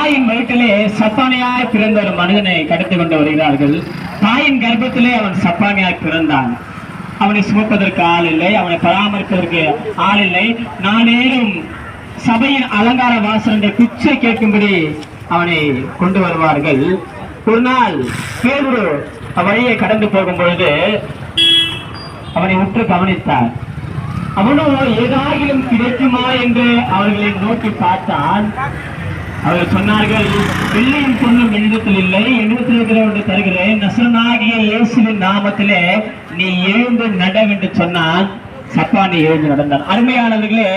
தாயின் வயிற்றிலே சப்பானியாய் பிறந்த ஒரு மனிதனை கடத்தி கொண்டு வருகிறார்கள். தாயின் கர்ப்பத்திலே அவன் சப்பானியாய் பிறந்தான். அவனை சுமப்பதற்கு ஆள் இல்லை, அவனை பராமரிப்பதற்கு ஆள் இல்லை. நாளேறும் சபையின் அலங்கார வாசலுடைய பிச்சை கேட்கும்படி அவனை கொண்டு வருவார்கள். ஒரு நாள் பேதுரு வழியை கடந்து போகும் பொழுது அவனை உற்று கவனித்தார். அவனோ ஏதாகிலும் கிடைக்குமா என்று அவர்களை நோக்கி பார்த்தான். அவர்கள் சொன்னார்கள், வெள்ளியும் பொண்ணும் என்னிடத்தில் இல்லை, என்னிடத்தில் இருக்கிற ஒன்று தருகிறேன், நசரனாகிய இயேசுவின் நாமத்திலே நீ எழுந்து நட என்று சொன்னான். சப்பானி எழுந்து நடந்தார். அருமையானவர்களே,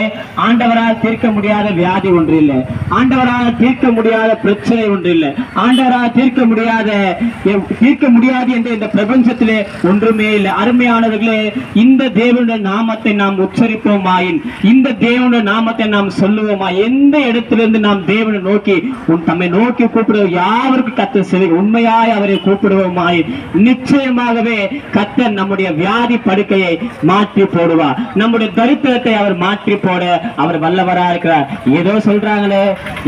ஆண்டவரால் தீர்க்க முடியாத வியாதி ஒன்று இல்லை, ஆண்டவரால் தீர்க்க முடியாத பிரச்சனை ஒன்று இல்லை, ஆண்டவரால் தீர்க்க முடியாது என்ற இந்த பிரபஞ்சத்திலே ஒன்றுமே இல்லை. அருமையானவர்களே, இந்த தேவனுடைய நாமத்தை நாம் உச்சரிப்போமாயின், இந்த தேவனுடைய நாமத்தை நாம் சொல்லுவோமா, எந்த இடத்திலிருந்து நாம் தேவனை நோக்கி தம்மை நோக்கி கூப்பிடுவோம், யாவருக்கு கர்த்தர் செவி உண்மையாய் அவரை கூப்பிடுவோமாயின் நிச்சயமாகவே கர்த்தர் நம்முடைய வியாதி படுக்கையை மாற்றி போடுவார். நம்முடைய தரித்திரத்தை அவர் மாற்றி போட அவர் வல்லவரா இருக்கிறார். ஏதோ சொல்றாங்களே,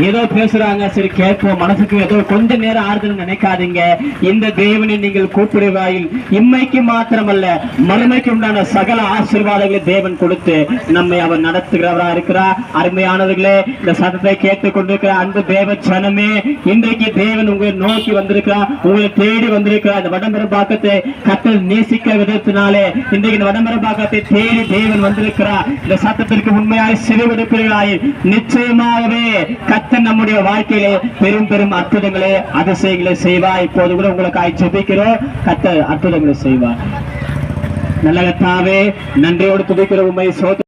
ஏதோ பேசுறாங்க, சரி கேட்போம், மனசுக்கு ஏதோ கொஞ்ச நேரம் ஆறுதல் நினைக்காதீங்க. இந்த தேவனை நீங்கள் கூப்பிடுவாயில் இம்மைக்கு மாத்திரமல்ல மறுமைக்கு உண்டான சகல ஆசீர்வாதங்களை தேவன் கொடுத்து நம்மை அவர் நடத்துகிறவரா இருக்கிறார். அருமையானவர்களே, இந்த சத்தத்தை கேட்டுக் கொண்டிருக்கிற அன்பு தேவ ஜனமே, இன்றைக்கு தேவன் உங்களை நோக்கி வந்திருக்கிறார், உங்களை தேடி வந்திருக்கிறார். இந்த வடமரபாக்கத்தை கர்த்தர் நேசிக்க விதத்தினாலே இன்றைக்கு இந்த வடமரபாக்கத்தை தேடி தேவன் வந்திருக்கிறார். இந்த சத்தத்திற்கு உண்மையாய் செவிமடுப்பீர்களாய் நிச்சயமாகவே கர்த்தர் நம்முடைய வாழ்க்கையிலே பெரும் பெரும் அற்புதங்களே அதிசயங்களை செய்வார். இப்போது கூட உங்களுக்காய் ஜெபிக்கிறோம், கர்த்தர் அற்புதங்களை செய்வார். நல்ல கர்த்தாவே, நன்றியோடு துதிக்கிற உம்மை